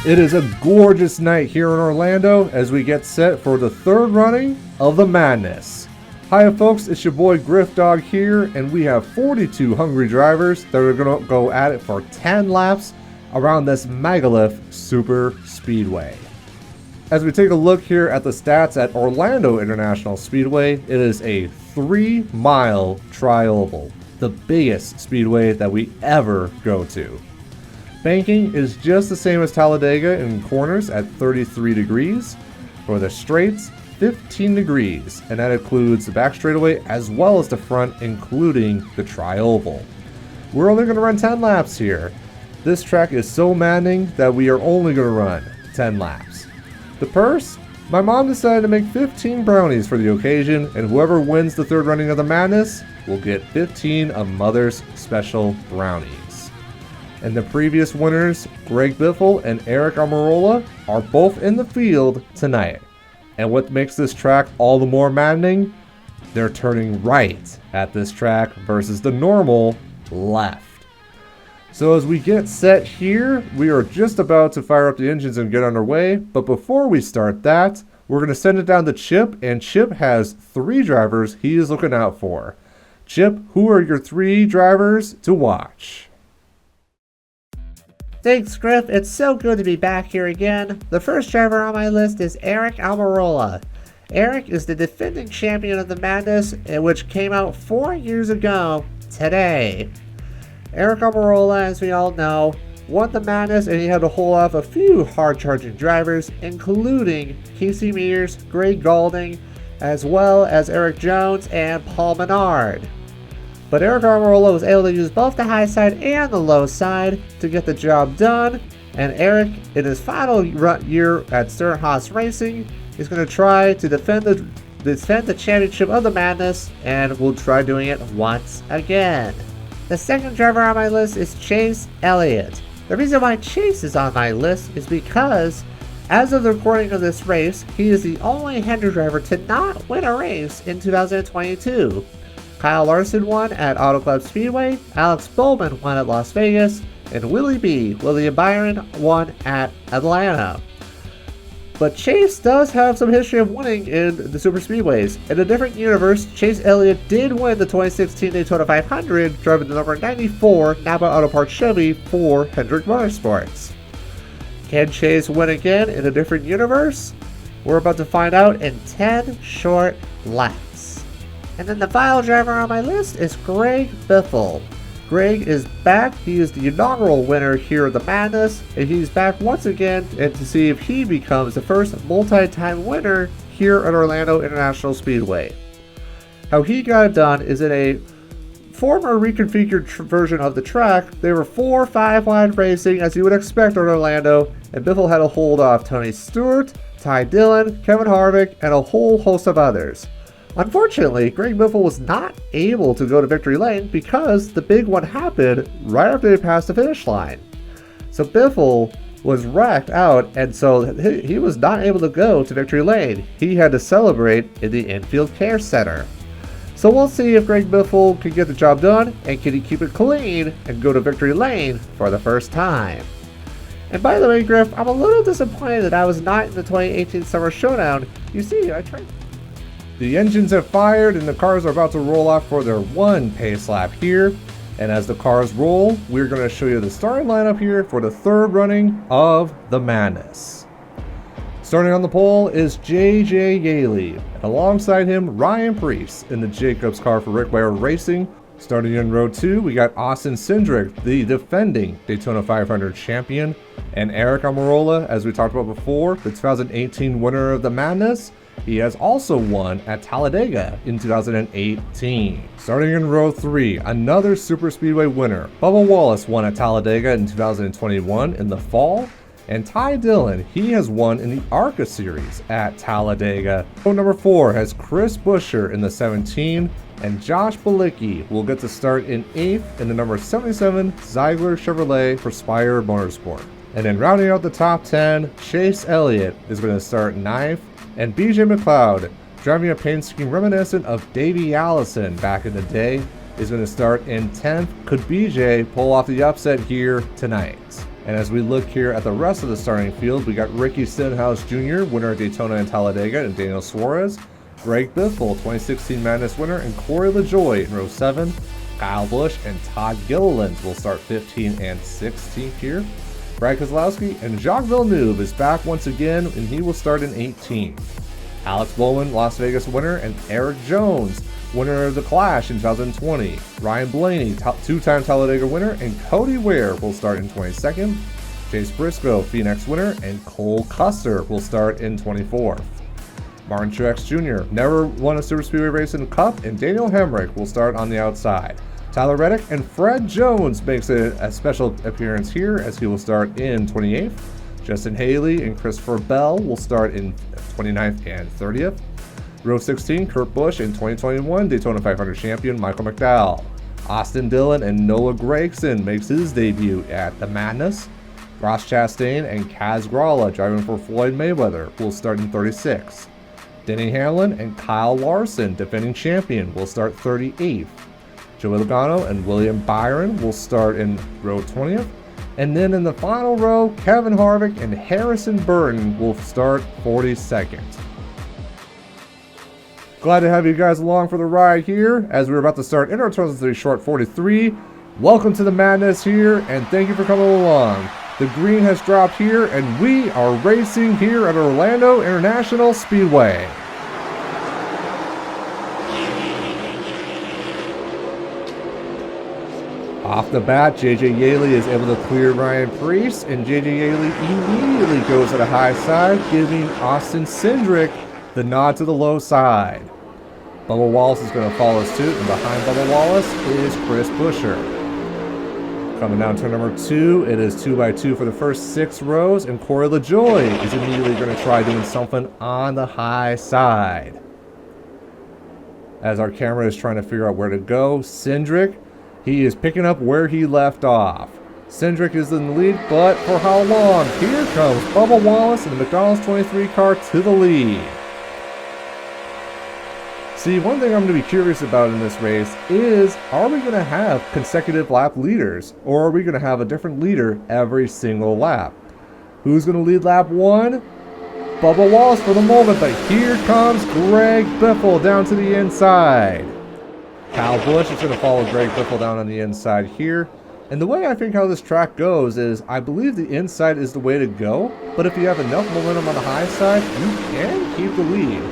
It is a gorgeous night here in Orlando as we get set for the third running of the Madness. Hi folks, it's your boy Griff Dog here, and we have 42 hungry drivers that are going to go at it for 10 laps around this megalith super speedway. As we take a look here at the stats at Orlando International Speedway, it is a 3-mile tri-oval, the biggest speedway that we ever go to. Banking is just the same as Talladega in corners at 33 degrees. For the straights, 15 degrees, and that includes the back straightaway as well as the front, including the tri-oval. We're only going to run 10 laps here. This track is so maddening that we are only going to run 10 laps. The purse? My mom decided to make 15 brownies for the occasion, and whoever wins the third running of the Madness will get 15 of Mother's special brownies. And the previous winners, Greg Biffle and Eric Almirola, are both in the field tonight. And what makes this track all the more maddening? They're turning right at this track versus the normal left. So as we get set here, we are just about to fire up the engines and get underway. But before we start that, we're going to send it down to Chip, and Chip has 3 drivers he is looking out for. Chip, who are your 3 drivers to watch? Thanks, Griff. It's so good to be back here again. The first driver on my list is Eric Almirola. Eric is the defending champion of the Madness, which came out 4 years ago today. Eric Almirola, as we all know, won the Madness, and he had to hold off a few hard-charging drivers, including Casey Mears, Greg Gaulding, as well as Eric Jones and Paul Menard. But Eric Almirola was able to use both the high side and the low side to get the job done, and Eric, in his final year at Stern-Haas Racing, is going to try to defend the championship of the Madness, and will try doing it once again. The second driver on my list is Chase Elliott. The reason why Chase is on my list is because, as of the recording of this race, he is the only Hendrick driver to not win a race in 2022. Kyle Larson won at Auto Club Speedway, Alex Bowman won at Las Vegas, and William Byron won at Atlanta. But Chase does have some history of winning in the super speedways. In a different universe, Chase Elliott did win the 2016 Daytona 500, driving the number 94 Napa Auto Parts Chevy for Hendrick Motorsports. Can Chase win again in a different universe? We're about to find out in 10 short laps. And then the final driver on my list is Greg Biffle. Greg is back. He is the inaugural winner here at the Madness, and he's back once again and to see if he becomes the first multi-time winner here at Orlando International Speedway. How he got it done is in a former reconfigured version of the track. They were 4-5 wide racing, as you would expect in Orlando, and Biffle had to hold off Tony Stewart, Ty Dillon, Kevin Harvick, and a whole host of others. Unfortunately, Greg Biffle was not able to go to victory lane because the big one happened right after they passed the finish line. So Biffle was wrecked out, and so he was not able to go to victory lane. He had to celebrate in the infield care center. So we'll see if Greg Biffle can get the job done, and can he keep it clean and go to victory lane for the first time. And by the way, Griff, I'm a little disappointed that I was not in the 2018 Summer Showdown. You see, I tried. The engines have fired and the cars are about to roll off for their 1 pace lap here. And as the cars roll, we're going to show you the starting lineup here for the third running of the Madness. Starting on the pole is JJ Yaley, and alongside him Ryan Preece in the Jacobs car for Rick Ware Racing. Starting in row 2, we got Austin Cindric, the defending Daytona 500 champion, and Eric Almirola, as we talked about before, the 2018 winner of the Madness. He has also won at Talladega in 2018. Starting in row 3, another super speedway winner. Bubba Wallace won at Talladega in 2021 in the fall. And Ty Dillon, he has won in the ARCA series at Talladega. Row number 4 has Chris Buescher in the 17, and Josh Bilicki will get to start in 8th in the number 77 Ziegler Chevrolet for Spire Motorsport. And then rounding out the top 10, Chase Elliott is going to start 9th, and BJ McLeod, driving a paint scheme reminiscent of Davey Allison back in the day, is going to start in 10th. Could BJ pull off the upset here tonight? And as we look here at the rest of the starting field, we got Ricky Stenhouse Jr., winner of Daytona and Talladega, and Daniel Suarez. Greg Biffle, 2016 Madness winner, and Corey LaJoie in row 7. Kyle Busch and Todd Gilliland will start 15 and 16th here. Brad Keselowski and Jacques Villeneuve is back once again, and he will start in 18th. Alex Bowman, Las Vegas winner, and Eric Jones, winner of the Clash in 2020. Ryan Blaney, two-time Talladega winner, and Cody Ware will start in 22nd. Chase Briscoe, Phoenix winner, and Cole Custer will start in 24th. Martin Truex Jr. never won a superspeedway race in the Cup, and Daniel Hemrick will start on the outside. Tyler Reddick and Fred Jones makes a special appearance here as he will start in 28th. Justin Haley and Christopher Bell will start in 29th and 30th. Row 16, Kurt Busch and 2021 Daytona 500 champion Michael McDowell. Austin Dillon and Noah Gragson makes his debut at the Madness. Ross Chastain and Kaz Grala, driving for Floyd Mayweather, will start in 36th. Denny Hamlin and Kyle Larson, defending champion, will start 38th. Joey Logano and William Byron will start in row 20th. And then in the final row, Kevin Harvick and Harrison Burton will start 42nd. Glad to have you guys along for the ride here as we're about to start NR2003 Short 43. Welcome to the madness here, and thank you for coming along. The green has dropped here, and we are racing here at Orlando International Speedway. Off the bat, JJ Yeley is able to clear Ryan Preece, and JJ Yeley immediately goes to the high side, giving Austin Cindric the nod to the low side. Bubba Wallace is going to follow suit, and behind Bubba Wallace is Chris Buescher. Coming down turn number 2, it is 2x2 for the first 6 rows, and Corey LaJoie is immediately going to try doing something on the high side. As our camera is trying to figure out where to go, Cindric, he is picking up where he left off. Cindric is in the lead, but for how long? Here comes Bubba Wallace and the McDonald's 23 car to the lead. See, one thing I'm going to be curious about in this race is, are we going to have consecutive lap leaders, or are we going to have a different leader every single lap? Who's going to lead lap 1? Bubba Wallace for the moment, but here comes Greg Biffle down to the inside. Kyle Busch is going to follow Greg Biffle down on the inside here. And the way I think how this track goes is, I believe the inside is the way to go, but if you have enough momentum on the high side, you can keep the lead.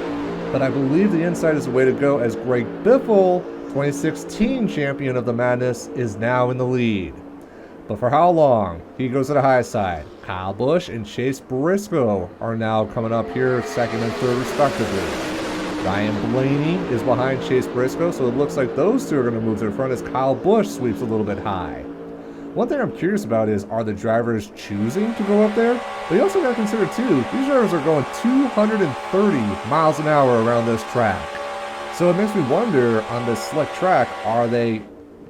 But I believe the inside is the way to go, as Greg Biffle, 2016 champion of the Madness, is now in the lead. But for how long? He goes to the high side. Kyle Busch and Chase Briscoe are now coming up here, second and third respectively. Ryan Blaney is behind Chase Briscoe, so it looks like those two are going to move to the front as Kyle Busch sweeps a little bit high. One thing I'm curious about is, are the drivers choosing to go up there? But you also got to consider too, these drivers are going 230 miles an hour around this track. So it makes me wonder, on this slick track,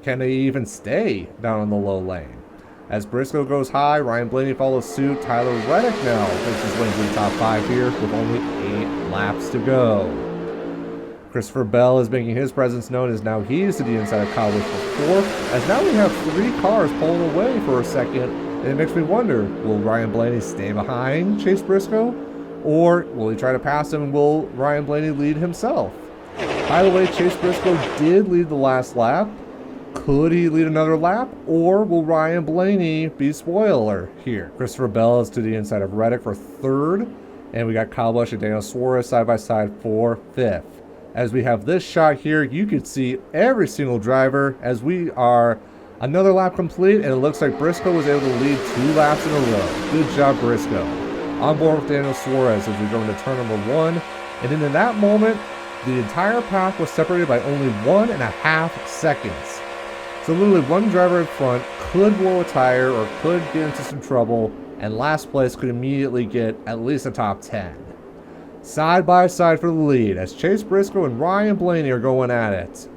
can they even stay down in the low lane? As Briscoe goes high, Ryan Blaney follows suit. Tyler Reddick now makes his way to the top 5 here with only 8 laps to go. Christopher Bell is making his presence known as now he is to the inside of Kyle Busch for 4th, as now we have 3 cars pulling away for a second, and it makes me wonder, will Ryan Blaney stay behind Chase Briscoe, or will he try to pass him, and will Ryan Blaney lead himself? By the way, Chase Briscoe did lead the last lap. Could he lead another lap, or will Ryan Blaney be spoiler here? Christopher Bell is to the inside of Reddick for 3rd, and we got Kyle Busch and Daniel Suarez side by side for 5th. As we have this shot here, you can see every single driver as we are another lap complete, and it looks like Briscoe was able to lead 2 laps in a row. Good job, Briscoe. On board with Daniel Suarez as we go into turn number 1, and in that moment, the entire path was separated by only 1.5 seconds. So literally one driver in front could blow a tire or could get into some trouble, and last place could immediately get at least a top 10. Side by side for the lead as Chase Briscoe and Ryan Blaney are going at it.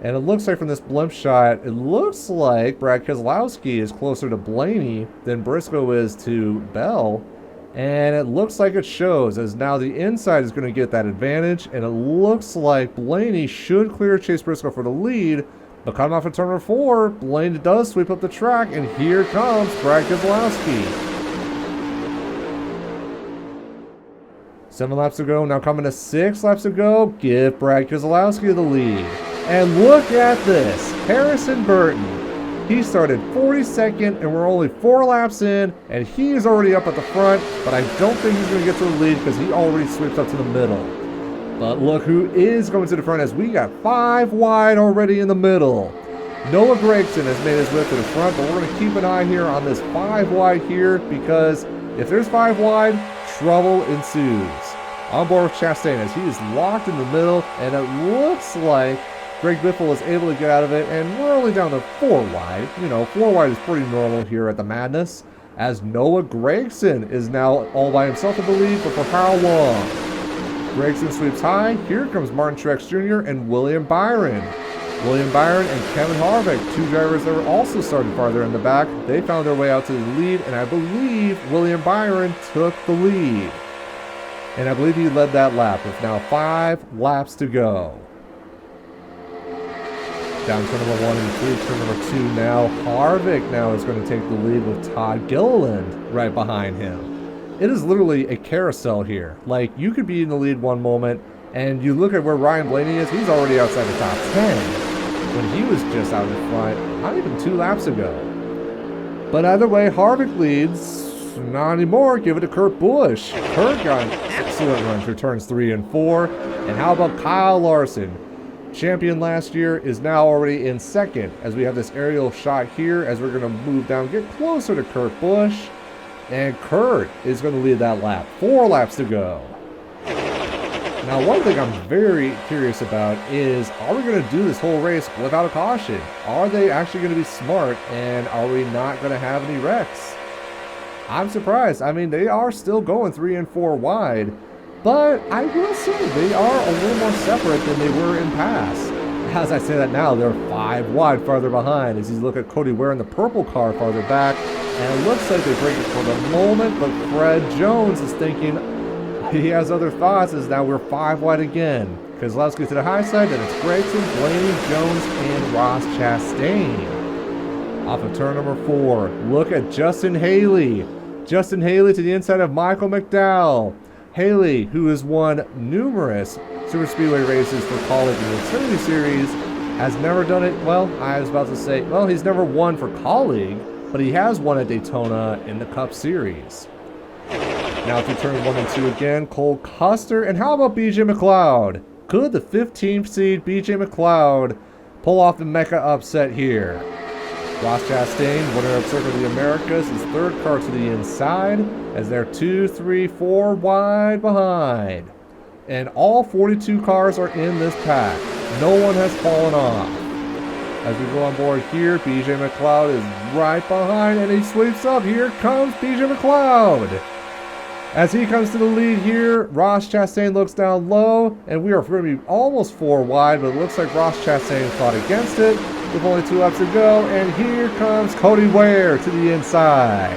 And it looks like from this blimp shot, it looks like Brad Keselowski is closer to Blaney than Briscoe is to Bell. And it looks like it shows, as now the inside is going to get that advantage. And it looks like Blaney should clear Chase Briscoe for the lead, But coming off of turn number 4, Blaine does sweep up the track, and here comes Brad Keselowski. 7 laps to go, now coming to 6 laps to go, give Brad Keselowski the lead. And look at this, Harrison Burton. He started 42nd, and we're only 4 laps in, and he is already up at the front, but I don't think he's going to get to the lead because he already sweeps up to the middle. But look who is going to the front, as we got 5 wide already in the middle. Noah Gragson has made his way to the front, but we're going to keep an eye here on this 5 wide here, because if there's 5 wide, trouble ensues. On board with Chastain as he is locked in the middle, and it looks like Greg Biffle is able to get out of it, and we're only down to 4 wide. You know, 4 wide is pretty normal here at the Madness, as Noah Gragson is now all by himself in the lead, but for how long? Gragson sweeps high. Here comes Martin Truex Jr. and William Byron. William Byron and Kevin Harvick, 2 drivers that were also started farther in the back. They found their way out to the lead, and I believe William Byron took the lead. And I believe he led that lap with now 5 laps to go. Down turn number 1 and 3, turn number 2 now. Harvick now is going to take the lead with Todd Gilliland right behind him. It is literally a carousel here. Like, you could be in the lead one moment, and you look at where Ryan Blaney is, he's already outside the top 10. When he was just out in front, not even 2 laps ago. But either way, Harvick leads. Not anymore. Give it to Kurt Busch. Kurt got an excellent run through turns 3 and 4. And how about Kyle Larson? Champion last year is now already in 2nd, as we have this aerial shot here as we're going to move down, get closer to Kurt Busch. And Kurt is going to lead that lap. 4 laps to go. Now, one thing I'm very curious about is, are we going to do this whole race without a caution? Are they actually going to be smart, and are we not going to have any wrecks? I'm surprised. I mean, they are still going 3 and 4 wide, but I will say they are a little more separate than they were in past. As I say that now, they're 5 wide farther behind as you look at Cody Ware in the purple car farther back, and it looks like they break it for the moment, but Fred Jones is thinking he has other thoughts as now we're 5 wide again. Keselowski to the high side, then it's Gragson, Blaney, Jones, and Ross Chastain. Off of turn number 4, look at Justin Haley. Justin Haley to the inside of Michael McDowell. Haley, who has won numerous Super Speedway races for college and the Xfinity Series, has never done it, well, I was about to say, well, he's never won for colleague, but he has won at Daytona in the Cup Series. Now through turn 1 and 2 again, Cole Custer, and how about BJ McLeod? Could the 15th seed BJ McLeod pull off the Mecca upset here? Ross Chastain, winner of Circuit of the Americas, is 3rd car to the inside as they're 2, 3, 4 wide behind. And all 42 cars are in this pack. No one has fallen off. As we go on board here, BJ McLeod is right behind and he sweeps up. Here comes BJ McLeod. As he comes to the lead here, Ross Chastain looks down low, and we are going to be almost 4 wide, but it looks like Ross Chastain fought against it with only 2 laps to go, and here comes Cody Ware to the inside.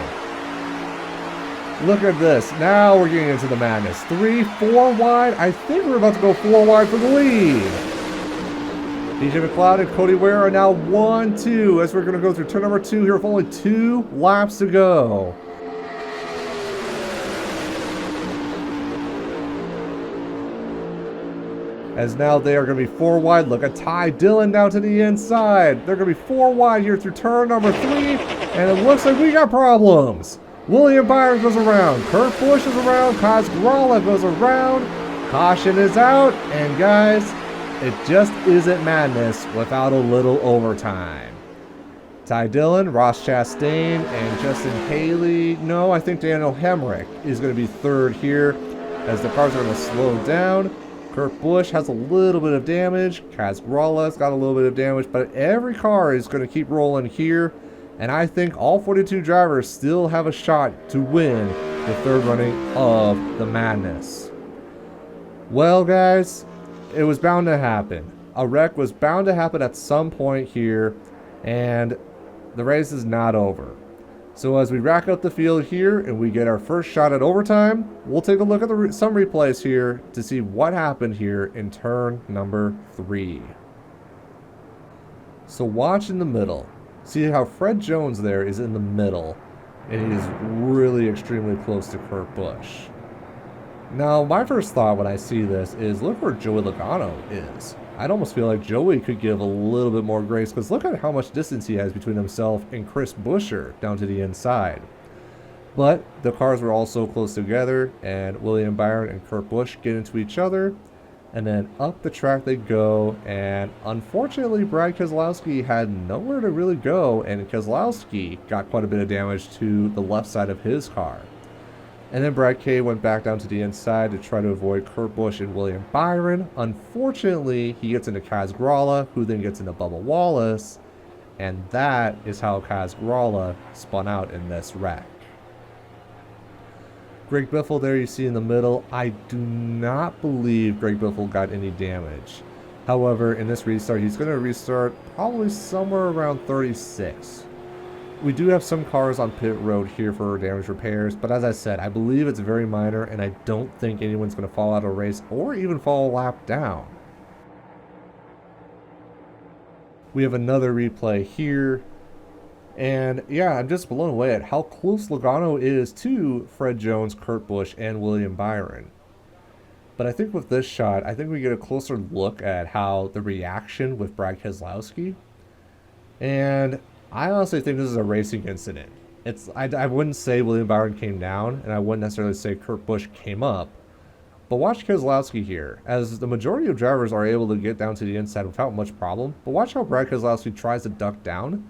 Look at this. Now we're getting into the madness. 3, 4 wide. I think we're about to go 4 wide for the lead. BJ McLeod and Cody Ware are now 1, 2, as we're going to go through turn number 2 here with only 2 laps to go. As now they are going to be 4 wide. Look at Ty Dillon now to the inside. They're going to be 4 wide here through turn number 3. And it looks like we got problems. William Byron goes around. Kurt Busch is around. Kaz Grala goes around. Caution is out. And guys, it just isn't madness without a little overtime. Ty Dillon, Ross Chastain, and Justin Haley. No, I think Daniel Hemrick is going to be 3rd here as the cars are going to slow down. Kurt Busch has a little bit of damage. Kaz Grala's got a little bit of damage, but every car is going to keep rolling here. And I think all 42 drivers still have a shot to win the 3rd running of the madness. Well, guys, it was bound to happen. A wreck was bound to happen at some point here, and the race is not over. So as we rack up the field here and we get our first shot at overtime, we'll take a look at some replays here to see what happened here in turn number 3. So watch in the middle. See how Fred Jones there is in the middle, and he is really extremely close to Kurt Busch. Now, my first thought when I see this is look where Joey Logano is. I'd almost feel like Joey could give a little bit more grace because look at how much distance he has between himself and Chris Buescher down to the inside. But the cars were all so close together, and William Byron and Kurt Busch get into each other, and then up the track they go, and unfortunately Brad Keselowski had nowhere to really go, and Keselowski got quite a bit of damage to the left side of his car. And then Brad K went back down to the inside to try to avoid Kurt Busch and William Byron. Unfortunately, he gets into Kaz Grala, who then gets into Bubba Wallace, and that is how Kaz Grala spun out in this wreck. Greg Biffle there you see in the middle. I do not believe Greg Biffle got any damage. However, in this restart, he's going to restart probably somewhere around 36. We do have some cars on pit road here for damage repairs, but as I said, I believe it's very minor, and I don't think anyone's going to fall out of a race or even fall a lap down. We have another replay here, and yeah, I'm just blown away at how close Logano is to Fred Jones, Kurt Busch, and William Byron. But I think with this shot, I think we get a closer look at how the reaction with Brad Keselowski, and I honestly think this is a racing incident. I wouldn't say William Byron came down, and I wouldn't necessarily say Kurt Busch came up. But watch Keselowski here, as the majority of drivers are able to get down to the inside without much problem. But watch how Brad Keselowski tries to duck down.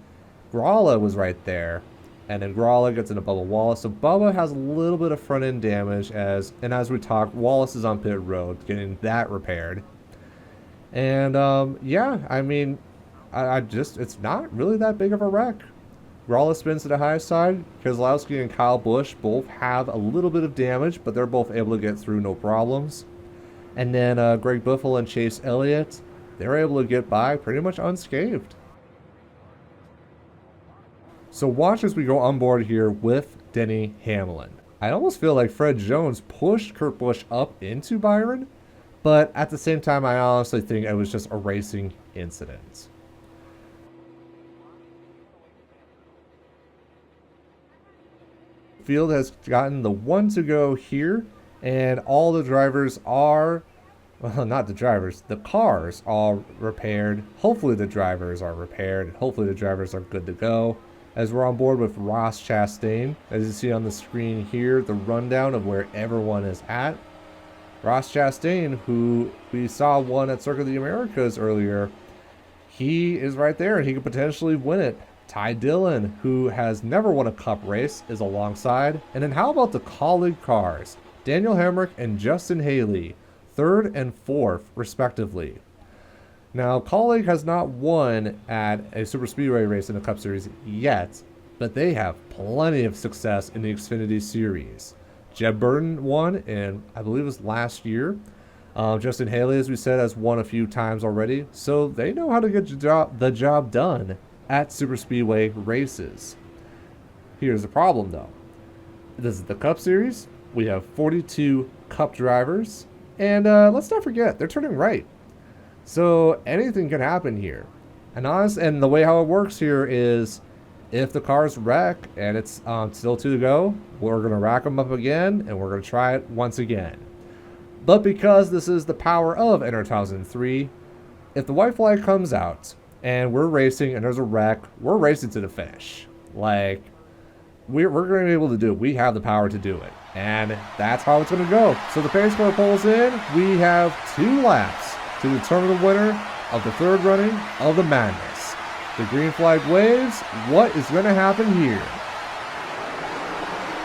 Grala was right there, and then Grala gets into Bubba Wallace. So Bubba has a little bit of front end damage, as we talk, Wallace is on pit road getting that repaired. And yeah, I mean, it's not really that big of a wreck. Grala spins to the high side. Keselowski and Kyle Busch both have a little bit of damage, but they're both able to get through no problems. And then Greg Biffle and Chase Elliott, they're able to get by pretty much unscathed. So watch as we go on board here with Denny Hamlin. I almost feel like Fred Jones pushed Kurt Busch up into Byron, but at the same time, I honestly think it was just a racing incident. Field has gotten the one to go here, and all the drivers are, well, not the drivers, the cars are repaired. Hopefully the drivers are repaired, and hopefully the drivers are good to go. As we're on board with Ross Chastain, as you see on the screen here, the rundown of where everyone is at. Ross Chastain, who we saw won at Circuit of the Americas earlier, he is right there, and he could potentially win it. Ty Dillon, who has never won a cup race, is alongside. And then how about the colleague cars? Daniel Hemrick and Justin Haley, 3rd and 4th, respectively. Now, colleague has not won at a super speedway race in the Cup Series yet, but they have plenty of success in the Xfinity Series. Jeb Burton won in, I believe it was last year. Justin Haley, as we said, has won a few times already, so they know how to get the job done at super speedway races. Here's the problem though. This is the Cup Series. We have 42 Cup drivers, and let's not forget, they're turning right. So anything can happen here. And the way how it works here is if the cars wreck and it's still 2 to go, we're going to rack them up again, and we're going to try it once again. But because this is the power of NR2003, if the white flag comes out and we're racing and there's a wreck, we're racing to the finish. Like, we're going to be able to do it. We have the power to do it. And that's how it's going to go. So the pace car pulls in. We have 2 laps to determine the winner of the 3rd running of the Madness. The green flag waves. What is going to happen here?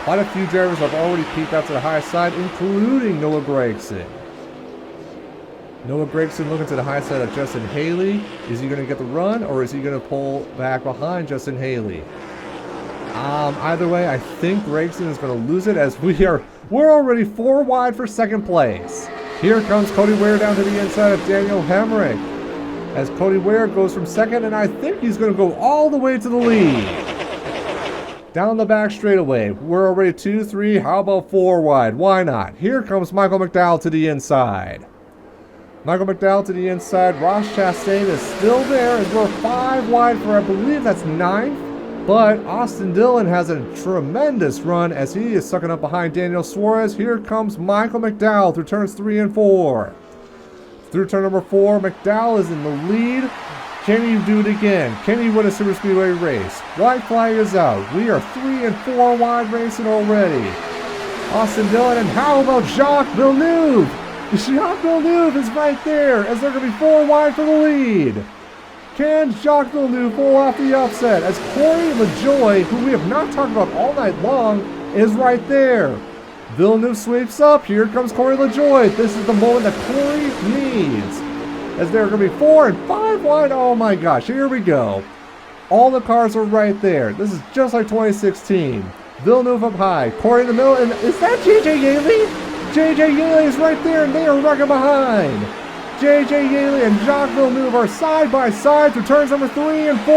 Quite a few drivers have already peeked out to the high side, including Noah Gragson. Noah Gragson looking to the high side of Justin Haley. Is he going to get the run, or is he going to pull back behind Justin Haley? Either way, I think Gragson is going to lose it, as we're already 4 wide for 2nd place. Here comes Cody Ware down to the inside of Daniel Hemrick, as Cody Ware goes from 2nd, and I think he's going to go all the way to the lead. Down the back straightaway. We're already 2, 3, how about 4 wide? Why not? Here comes Michael McDowell to the inside. Michael McDowell to the inside. Ross Chastain is still there as we're 5 wide for, I believe that's 9th. But Austin Dillon has a tremendous run as he is sucking up behind Daniel Suarez. Here comes Michael McDowell through turns 3 and 4. Through turn number 4, McDowell is in the lead. Can he do it again? Can he win a super speedway race? White flag is out. We are 3 and 4 wide racing already. Austin Dillon, and how about Jacques Villeneuve? Jacques Villeneuve is right there as they're going to be 4 wide for the lead. Can Jacques Villeneuve pull off the upset as Corey LaJoie, who we have not talked about all night long, is right there. Villeneuve sweeps up. Here comes Corey LaJoie. This is the moment that Corey needs, as they're going to be 4 and 5 wide. Oh my gosh, here we go. All the cars are right there. This is just like 2016. Villeneuve up high, Corey in the middle, and is that JJ Yeley? JJ Yeley is right there, and they are rocking behind. JJ Yeley and Jacques Villeneuve are side by side through turns number 3 and 4.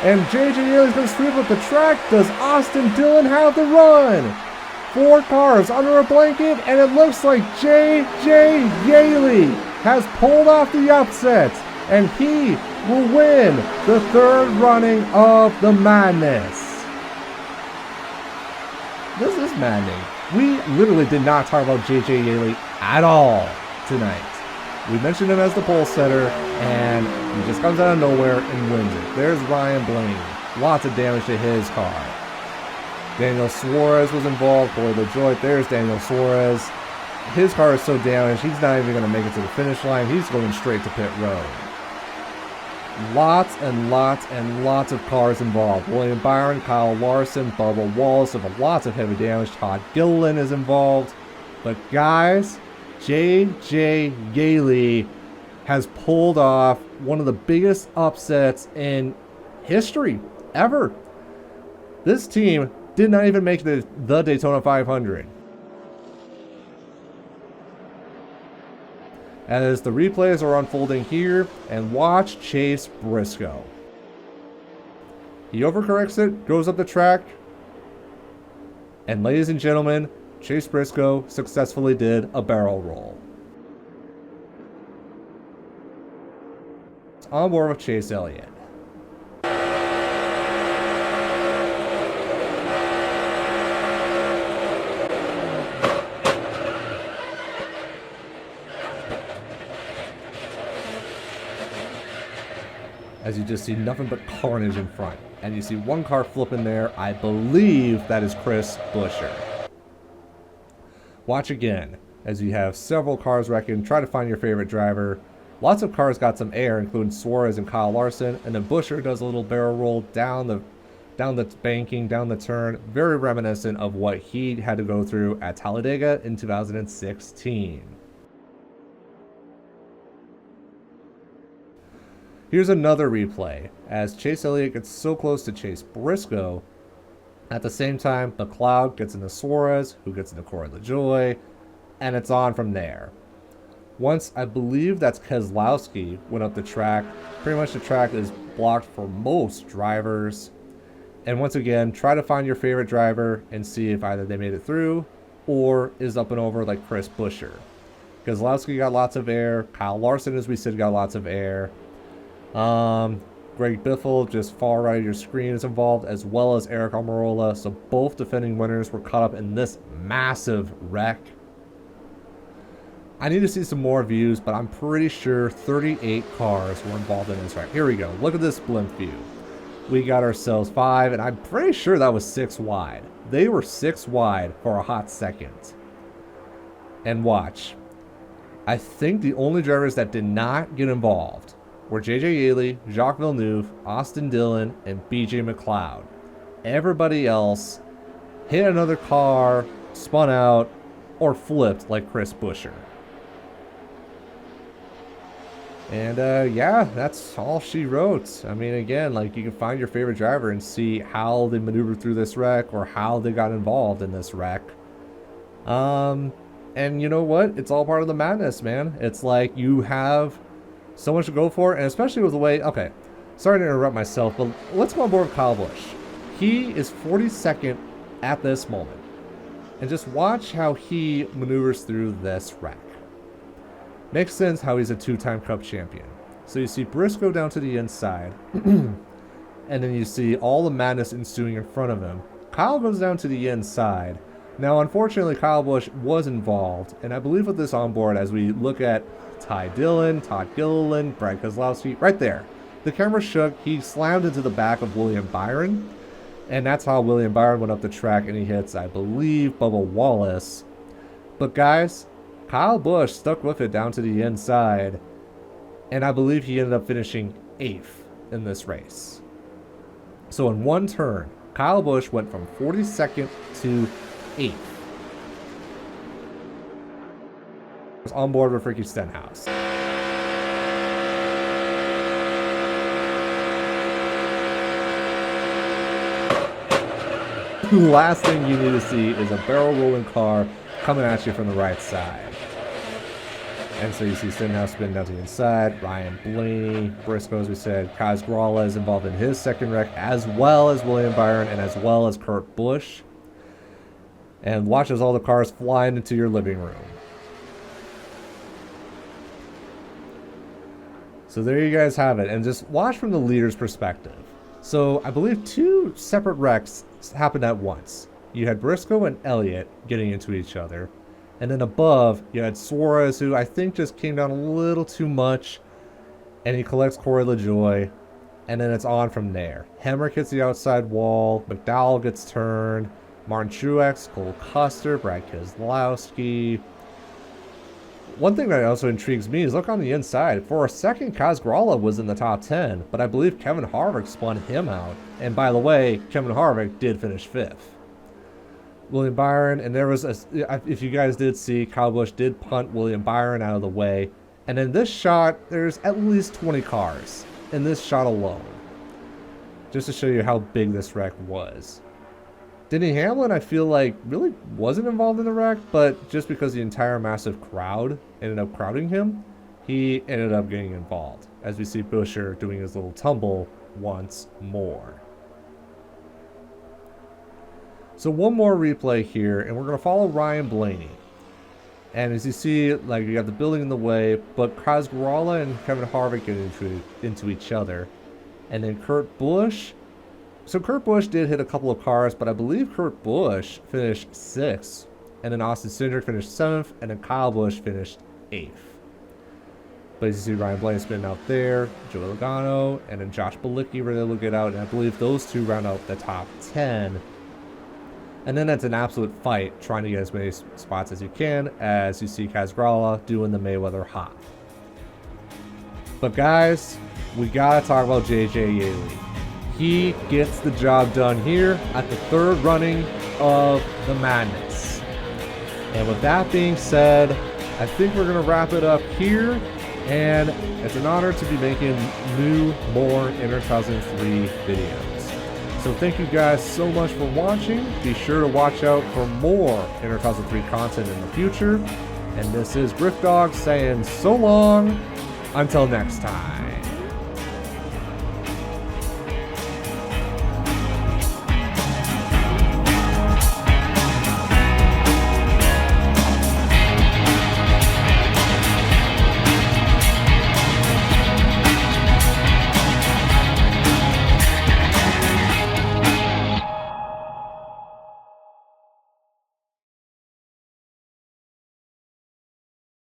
And JJ Yeley is going to sweep up the track. Does Austin Dillon have the run? 4 cars under a blanket, and it looks like JJ Yeley has pulled off the upset, and he will win the 3rd running of the Madness. This is maddening. We literally did not talk about JJ Yeley at all tonight. We mentioned him as the pole setter, and he just comes out of nowhere and wins it. There's Ryan Blaney. Lots of damage to his car. Daniel Suarez was involved. Corey LaJoie. There's Daniel Suarez. His car is so damaged, he's not even going to make it to the finish line. He's going straight to pit road. Lots and lots and lots of cars involved. William Byron, Kyle Larson, Bubba Wallace have lots of heavy damage. Todd Gilliland is involved. But guys, JJ Yeley has pulled off one of the biggest upsets in history ever. This team did not even make the Daytona 500. As the replays are unfolding here, and watch Chase Briscoe. He overcorrects it, goes up the track, and ladies and gentlemen, Chase Briscoe successfully did a barrel roll. It's on board with Chase Elliott. As you just see nothing but carnage in front. And you see one car flipping there. I believe that is Chris Buescher. Watch again as you have several cars wrecking. Try to find your favorite driver. Lots of cars got some air, including Suarez and Kyle Larson. And then Buescher does a little barrel roll down the banking, down the turn. Very reminiscent of what he had to go through at Talladega in 2016. Here's another replay as Chase Elliott gets so close to Chase Briscoe. At the same time, McLeod gets into Suarez, who gets into Corey LaJoie, and it's on from there. Once, I believe that's Keselowski, went up the track. Pretty much the track is blocked for most drivers. And once again, try to find your favorite driver and see if either they made it through or is up and over like Chris Buescher. Keselowski got lots of air. Kyle Larson, as we said, got lots of air. Greg Biffle, just far right of your screen, is involved, as well as Eric Almirola. So both defending winners were caught up in this massive wreck. I need to see some more views, but I'm pretty sure 38 cars were involved in this wreck. Here we go. Look at this blimp view. We got ourselves 5, and I'm pretty sure that was 6 wide. They were 6 wide for a hot second. And watch. I think the only drivers that did not get involved were JJ Yeley, Jacques Villeneuve, Austin Dillon, and BJ McLeod. Everybody else hit another car, spun out, or flipped like Chris Buescher. And yeah, that's all she wrote. I mean, again, like, you can find your favorite driver and see how they maneuvered through this wreck or how they got involved in this wreck. And you know what? It's all part of the madness, man. It's like you have so much to go for, and especially with the way... Okay, sorry to interrupt myself, but let's go on board with Kyle Busch. He is 42nd at this moment. And just watch how he maneuvers through this wreck. Makes sense how he's a 2-time Cup champion. So you see Briscoe down to the inside, and then you see all the madness ensuing in front of him. Kyle goes down to the inside. Now, unfortunately, Kyle Busch was involved, and I believe with this onboard, as we look at Ty Dillon, Todd Gilliland, Brad Keselowski, right there, the camera shook. He slammed into the back of William Byron, and that's how William Byron went up the track, and he hits, I believe, Bubba Wallace. But guys, Kyle Busch stuck with it down to the inside, and I believe he ended up finishing 8th in this race. So in one turn, Kyle Busch went from 42nd to 8th. Was on board with Ricky Stenhouse. The last thing you need to see is a barrel rolling car coming at you from the right side. And so you see Stenhouse spin down to the inside, Ryan Blaney, Briscoe, as we said, Kaz Gralla is involved in his second wreck, as well as William Byron and as well as Kurt Busch. And watch as all the cars flying into your living room. So there you guys have it, and just watch from the leader's perspective. So I believe 2 separate wrecks happened at once. You had Briscoe and Elliott getting into each other. And then above, you had Suarez, who I think just came down a little too much. And he collects Corey LaJoie. And then it's on from there. Hemrick hits the outside wall. McDowell gets turned. Martin Truex, Cole Custer, Brad Keselowski. One thing that also intrigues me is look on the inside. For a second, Kaz Gralla was in the top 10. But I believe Kevin Harvick spun him out. And by the way, Kevin Harvick did finish 5th. William Byron, and there was if you guys did see, Kyle Busch did punt William Byron out of the way. And in this shot, there's at least 20 cars in this shot alone. Just to show you how big this wreck was. Denny Hamlin, I feel like, really wasn't involved in the wreck, but just because the entire massive crowd ended up crowding him, he ended up getting involved. As we see Buescher doing his little tumble once more. So one more replay here, and we're going to follow Ryan Blaney. And as you see, like, you got the building in the way, but Kaz Gralla and Kevin Harvick get into each other. And then Kurt Busch. So Kurt Busch did hit a couple of cars, but I believe Kurt Busch finished 6th. And then Austin Cindric finished 7th, and then Kyle Busch finished 8th. But as you see, Ryan Blaney spinning out there, Joey Logano, and then Josh Bilicki really look it out, and I believe those two round out the top 10. And then it's an absolute fight trying to get as many spots as you can, as you see Kaz Gralla doing the Mayweather hop. But guys, we gotta talk about JJ Yeley. He gets the job done here at the 3rd running of the Madness. And with that being said, I think we're gonna wrap it up here. And it's an honor to be making more NR2003 videos. So thank you guys so much for watching. Be sure to watch out for more NR2003 content in the future. And this is Griff Dog saying so long until next time.